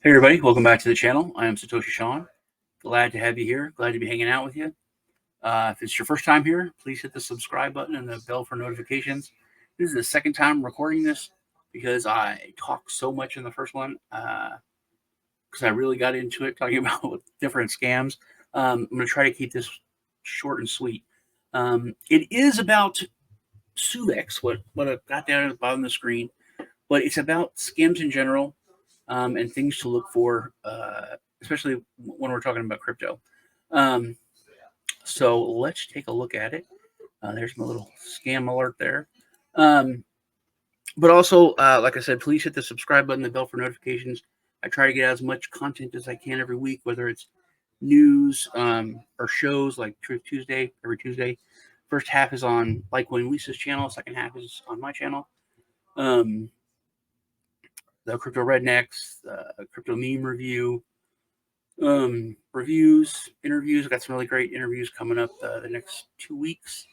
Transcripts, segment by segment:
Hey everybody, welcome back to the channel. I am Satoshi Sean. Glad to have you here. Glad to be hanging out with you. If it's your first time here, please hit the subscribe button and the bell for notifications. This is the second time I'm recording this because I talked so much in the first one because I really got into it talking about different scams. I'm going to try to keep this short and sweet. It is about Svuex, what I've got down at the bottom of the screen, but it's about scams in general. And things to look for, especially when we're talking about crypto. So let's take a look at it. There's my little scam alert there. But also, like I said, please hit the subscribe button, the bell for notifications. I try to get as much content as I can every week, whether it's news or shows like Truth Tuesday every Tuesday. First half is on Likecoin Lisa's channel. Second half is on my channel. The Crypto Rednecks, Crypto Meme Review, reviews, interviews. I've got some really great interviews coming up the next 2 weeks.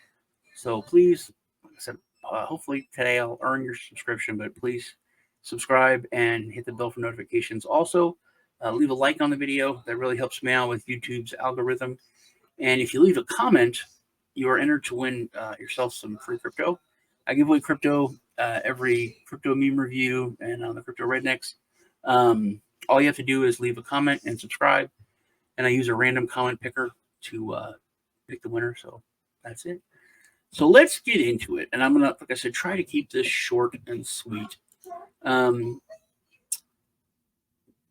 So please, like I said, hopefully today I'll earn your subscription, but please subscribe and hit the bell for notifications. Also, leave a like on the video. That really helps me out with YouTube's algorithm. And if you leave a comment, you are entered to win yourself some free crypto. I give away crypto every Crypto Meme Review and on the Crypto Rednecks. All you have to do is leave a comment and subscribe, and I use a random comment picker to pick the winner. So that's it. So let's get into it, and I'm gonna, like I said, try to keep this short and sweet.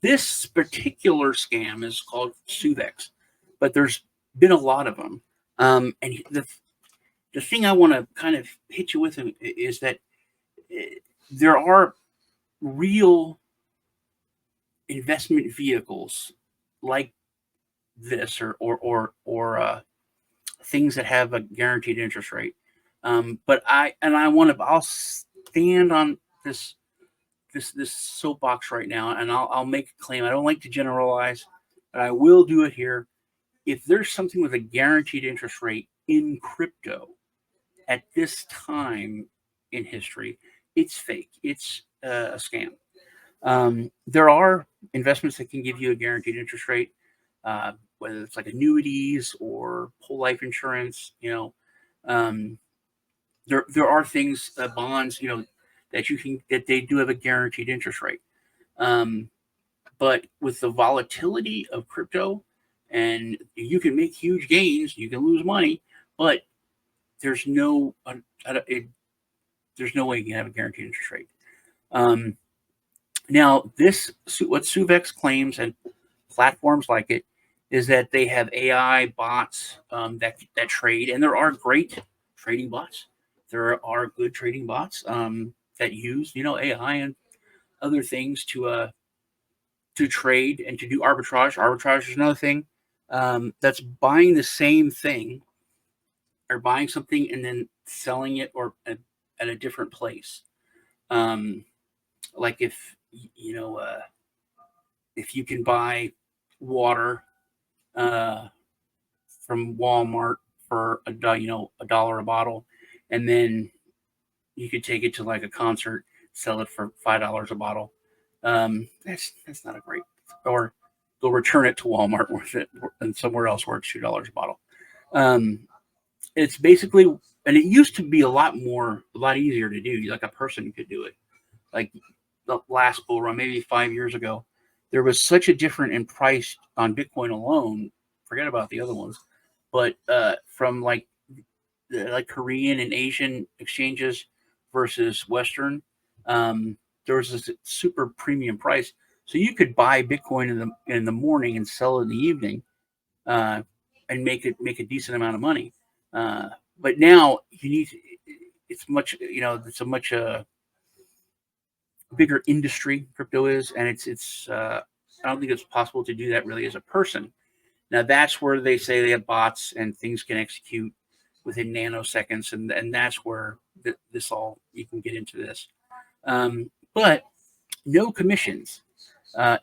This particular scam is called Svuex, but there's been a lot of them. And the thing I want to kind of hit you with is that there are real investment vehicles like this or things that have a guaranteed interest rate. But I'll stand on this soapbox right now, and I'll make a claim. I don't like to generalize, but I will do it here. If there's something with a guaranteed interest rate in crypto at this time in history, it's fake. It's a scam. There are investments that can give you a guaranteed interest rate, whether it's like annuities or whole life insurance. There are things, bonds, that they do have a guaranteed interest rate. But with the volatility of crypto, and you can make huge gains, you can lose money, but there's no way you can have a guaranteed interest rate. Now, what Svuex claims, and platforms like it, is that they have AI bots that trade, and there are great trading bots. There are good trading bots that use AI and other things to trade and to do arbitrage. Arbitrage is another thing that's buying the same thing, or buying something and then selling it or at a different place. Like if you can buy water from Walmart for $1 a bottle, and then you could take it to like a concert, sell it for $5 a bottle. That's not a great. Or they'll return it to Walmart and somewhere else where it's $2 a bottle. It's basically, and it used to be a lot easier to do. Like a person could do it. Like the last bull run, maybe 5 years ago, there was such a difference in price on Bitcoin alone. Forget about the other ones, but from like Korean and Asian exchanges versus Western, there was this super premium price. So you could buy Bitcoin in the morning and sell it in the evening, and make a decent amount of money. But now it's a much bigger industry, crypto is, and it's I don't think it's possible to do that really as a person. Now that's where they say they have bots and things can execute within nanoseconds, and that's where you can get into this. But no commissions,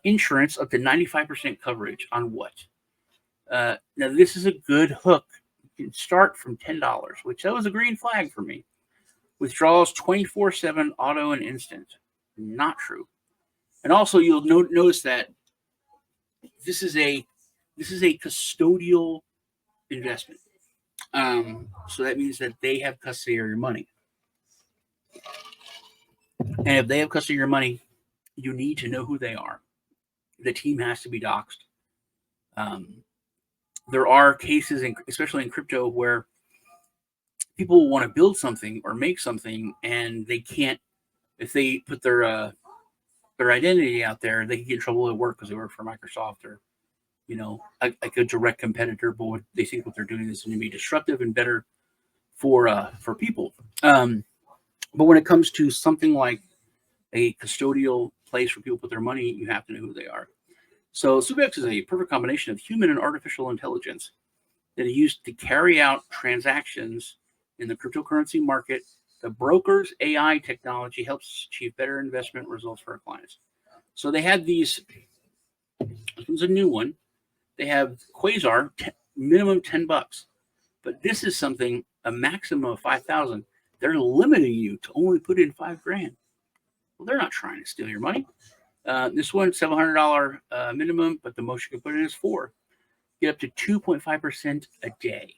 insurance up to 95% coverage on what? Now this is a good hook. You can start from $10, which that was a green flag for me. Withdrawals 24/7, auto and instant. Not true. And also, you'll notice that this is a custodial investment. So that means that they have custody of your money, and if they have custody of your money, you need to know who they are. The team has to be doxxed. Um, there are cases, especially in crypto, where people want to build something or make something, and they can't. If they put their identity out there, they can get in trouble at work because they work for Microsoft or like a direct competitor. But what they think what they're doing is going to be disruptive and better for people. But when it comes to something like a custodial place where people put their money, you have to know who they are. So Svuex is a perfect combination of human and artificial intelligence that is used to carry out transactions in the cryptocurrency market. The broker's AI technology helps achieve better investment results for our clients. So they have these. This one's a new one. They have Quasar, minimum $10, but this is something a maximum of 5,000. They're limiting you to only put in $5,000. Well, they're not trying to steal your money. This one, $700 minimum, but the most you can put in is $4. Get up to 2.5% a day.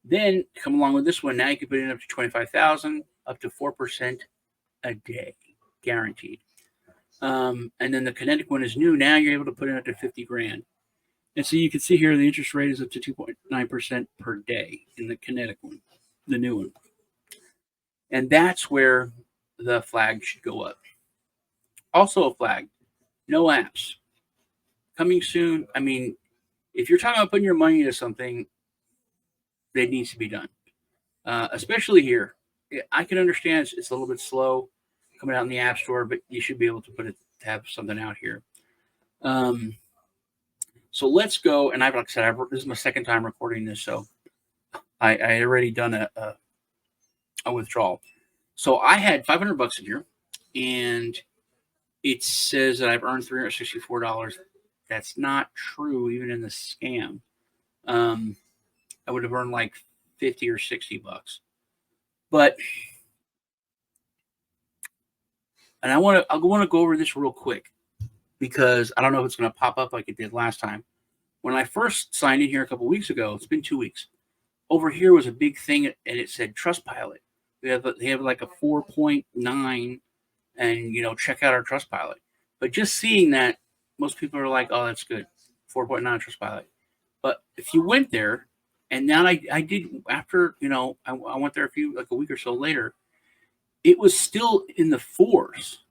Then come along with this one. Now you can put in up to 25,000, up to 4% a day, guaranteed. And then the kinetic one is new. Now you're able to put in up to $50,000. And so you can see here the interest rate is up to 2.9% per day in the kinetic one, the new one. And that's where the flag should go up. Also a flag, no apps. Coming soon. I mean, if you're talking about putting your money into something, that needs to be done. Especially here. I can understand it's a little bit slow coming out in the App Store, but you should be able to have something out here. So let's go. And like I said, this is my second time recording this, so I had already done a withdrawal. So I had $500 in here, and it says that I've earned $364. That's not true, even in the scam. I would have earned like $50 or $60. But and I want to go over this real quick because I don't know if it's going to pop up like it did last time. When I first signed in here a couple of weeks ago, it's been 2 weeks. Over here was a big thing, and it said Trustpilot. They have like a 4.9, and check out our Trustpilot. But just seeing that, most people are like, "Oh, that's good, 4.9 Trustpilot." But if you went there, and now I did after I went there a week or so later, it was still in the fours,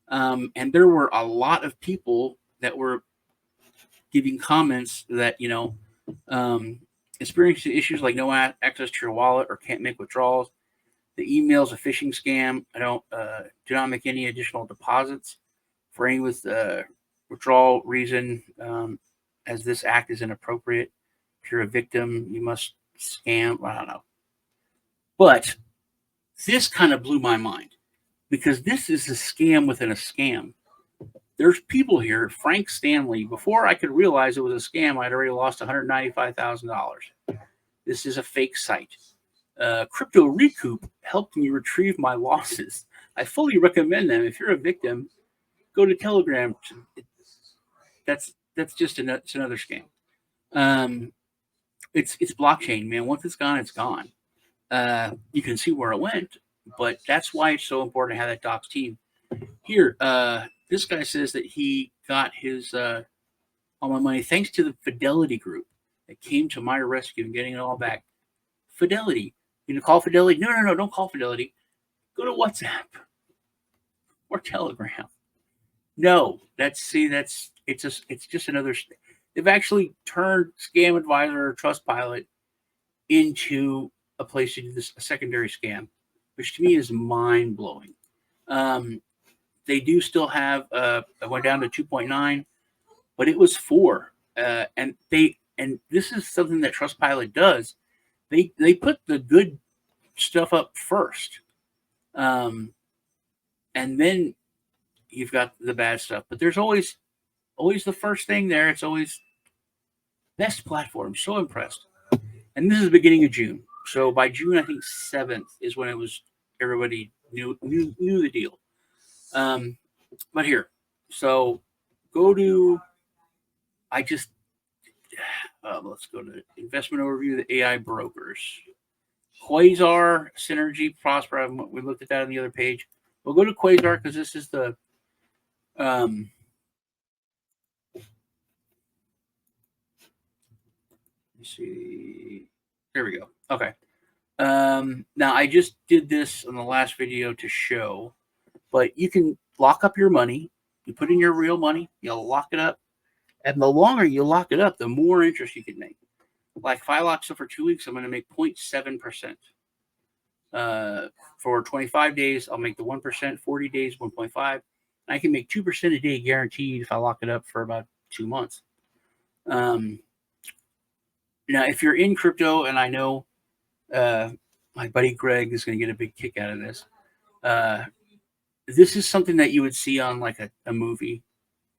and there were a lot of people that were giving comments that experiencing issues like no access to your wallet or can't make withdrawals. The email's a phishing scam. I do not make any additional deposits for any withdrawal reason, as this act is inappropriate. If you're a victim, you must scam. I don't know. But this kind of blew my mind because this is a scam within a scam. There's people here, Frank Stanley. Before I could realize it was a scam, I'd already lost $195,000. This is a fake site. Crypto Recoup helped me retrieve my losses. I fully recommend them. If you're a victim, go to Telegram. That's just another scam. It's blockchain, man. Once it's gone, it's gone. You can see where it went, but that's why it's so important to have that docs team. Here, this guy says that he got his all my money thanks to the Fidelity Group that came to my rescue and getting it all back. Fidelity. You call Fidelity? No, don't call Fidelity. Go to WhatsApp or Telegram. No, it's just another. They've actually turned Scam Advisor or Trustpilot into a place to do this, a secondary scam, which to me is mind blowing. They do still have. I went down to 2.9, but it was 4, and this is something that Trustpilot does. They put the good stuff up first, and then you've got the bad stuff. But there's always the first thing there. It's always best platform. So impressed. And this is the beginning of June. So by June, I think 7th is when it was everybody knew the deal. But here, so go to, let's go to the investment overview, the AI brokers. Quasar, Synergy, Prosper. We looked at that on the other page. We'll go to Quasar because this is the let's see. Here we go. Okay. Now I just did this in the last video to show, but you can lock up your money. You put in your real money, you'll lock it up, and the longer you lock it up, the more interest you can make. Like if I lock it for 2 weeks, I'm going to make 0.7%. For 25 days, I'll make the 1%. 40 days, 1.5. I can make 2% a day guaranteed if I lock it up for about 2 months. Now, if you're in crypto, and I know my buddy Greg is going to get a big kick out of this. This is something that you would see on like a movie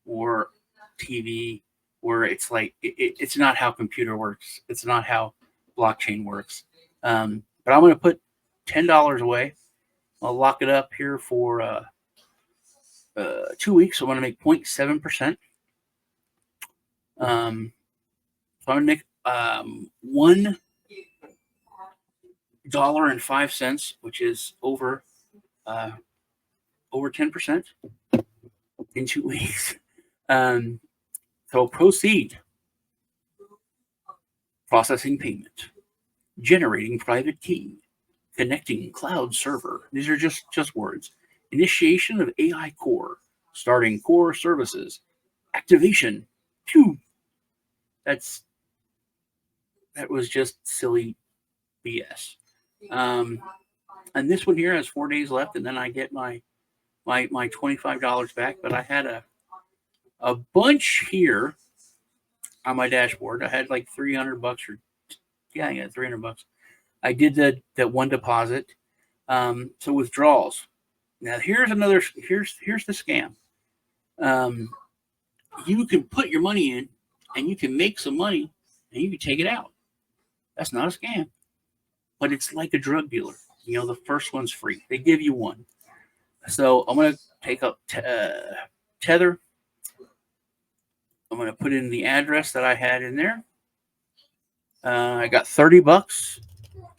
or TV, where it's like it's not how computer works. It's not how blockchain works. But I'm going to put $10 away. I'll lock it up here for 2 weeks. So I'm going to make 0.7%. So I'm going to make $1.05, which is over 10% in 2 weeks. So proceed. Processing payment. Generating private key. Connecting cloud server. These are just words. Initiation of AI core. Starting core services. Activation. Phew. That was just silly BS. And this one here has 4 days left, and then I get my $25 back. But I had a bunch here on my dashboard. I had like $300 or I got $300. I did that one deposit. So withdrawals. Now here's the scam. You can put your money in, and you can make some money, and you can take it out. That's not a scam, but it's like a drug dealer. You know, the first one's free. They give you one. So I'm going to take up Tether. I'm going to put in the address that I had in there. I got $30.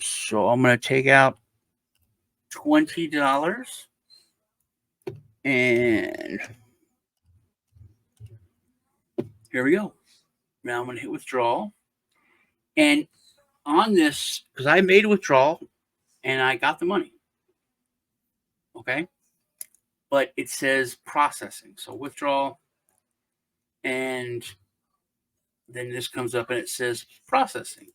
So I'm going to take out $20. And here we go. Now I'm going to hit withdrawal. And on this, because I made a withdrawal and I got the money. Okay. But it says processing. So withdrawal. And then this comes up and it says processing.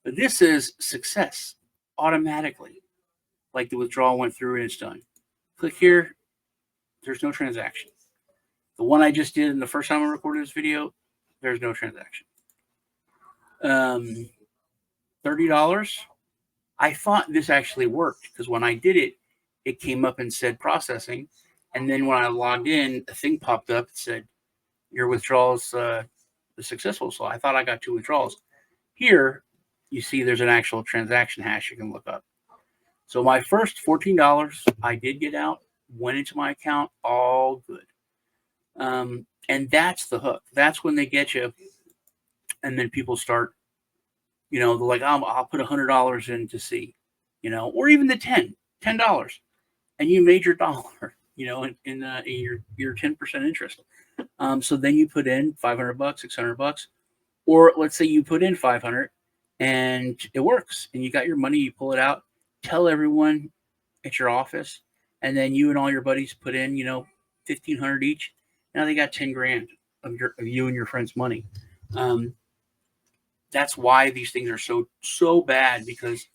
But this is success automatically. Like the withdrawal went through and it's done. Click here. There's no transaction. The one I just did in the first time I recorded this video, there's no transaction. $30. I thought this actually worked because when I did it, it came up and said processing. And then when I logged in, a thing popped up that said, your withdrawal is successful. So I thought I got 2 withdrawals. Here, you see there's an actual transaction hash you can look up. So my first $14 I did get out, went into my account, all good. And that's the hook. That's when they get you. And then people start, you know, they're like, I'll put $100 in to see, you know, or even the $10. And you made your dollar, you know, in your 10% interest. So then you put in $500, $600, or let's say you put in 500 and it works and you got your money, you pull it out, tell everyone at your office, and then you and all your buddies put in, you know, 1,500 each. Now they got 10 grand of you and your friends' money. That's why these things are so bad, because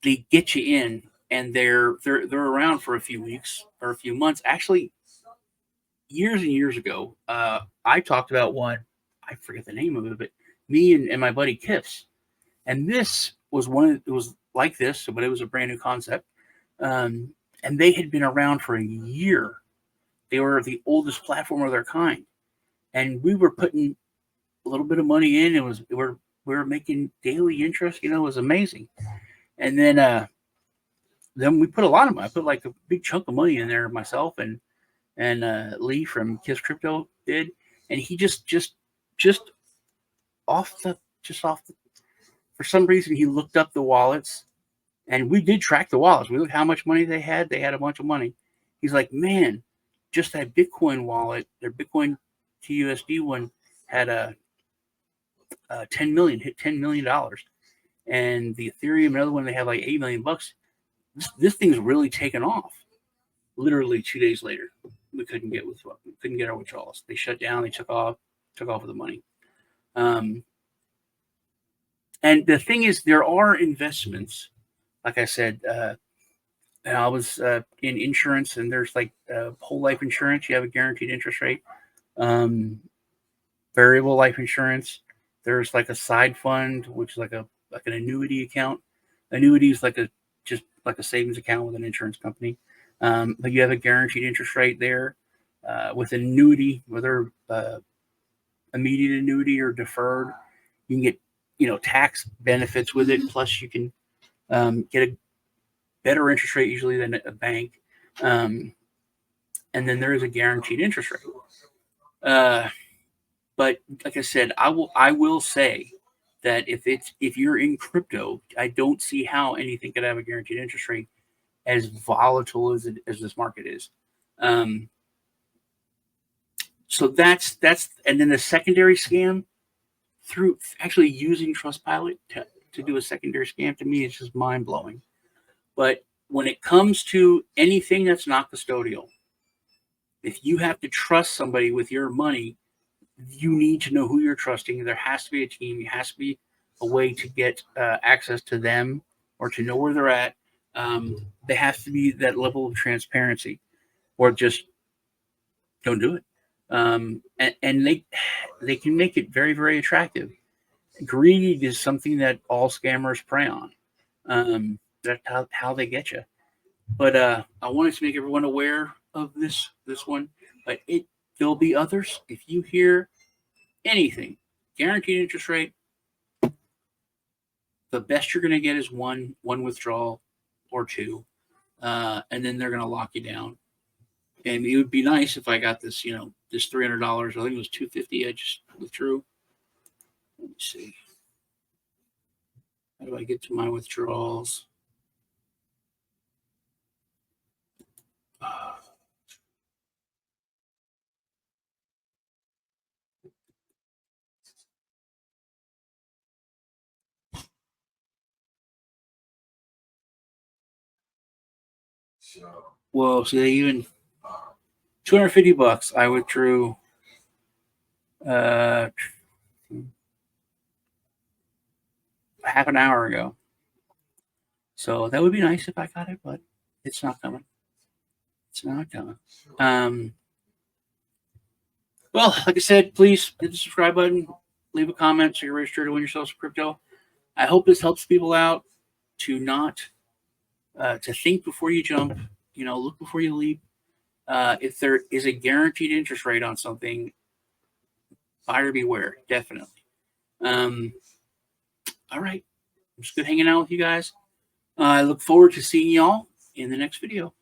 they get you in and they're around for a few weeks or a few months. Actually, years and years ago, I talked about one, I forget the name of it, but me and my buddy Kiffs. And this was it was like this, but it was a brand new concept. And they had been around for a year. They were the oldest platform of their kind. And we were putting a little bit of money in. We were making daily interest, you know, it was amazing. And then we put a lot of money. I put like a big chunk of money in there myself, and and Lee from Kiss Crypto did, and he just off the for some reason he looked up the wallets, and we did track the wallets. We looked how much money they had. They had a bunch of money. He's like, man, just that Bitcoin wallet, their Bitcoin TUSD one had a 10 million, hit $10 million, and the Ethereum, another one, they have like $8 million. This thing's really taken off. Literally 2 days later, we couldn't get our withdrawals. They shut down. They took off with the money. And the thing is, there are investments. Like I said, and I was in insurance, and there's like whole life insurance. You have a guaranteed interest rate. Variable life insurance. There's like a side fund, which is like an annuity account. Annuity is just like a savings account with an insurance company. But you have a guaranteed interest rate there. With annuity, whether immediate annuity or deferred, you can get tax benefits with it. Plus, you can get a better interest rate usually than a bank. And then there is a guaranteed interest rate. But like I said, I will say that if you're in crypto, I don't see how anything could have a guaranteed interest rate as volatile as this market is. So that's and then the secondary scam through actually using Trustpilot to do a secondary scam, to me, is just mind blowing. But when it comes to anything that's not custodial, if you have to trust somebody with your money, you need to know who you're trusting. There has to be a team. There has to be a way to get access to them or to know where they're at. There has to be that level of transparency, or just don't do it. And they can make it very, very attractive. Greed is something that all scammers prey on. That's how they get you. But I wanted to make everyone aware of this one. But there'll be others. If you hear anything, guaranteed interest rate, the best you're going to get is one withdrawal or two, and then they're going to lock you down. And it would be nice if I got this, this $300. I think it was $250. I just withdrew. Let me see. How do I get to my withdrawals? Well, see, even $250 I withdrew half an hour ago. So that would be nice if I got it, but it's not coming. It's not coming. Well, like I said, please hit the subscribe button, leave a comment so you're registered to win yourself some crypto. I hope this helps people out to not to think before you jump. Look before you leap. If there is a guaranteed interest rate on something, buyer beware, definitely. All right. It's good hanging out with you guys. I look forward to seeing y'all in the next video.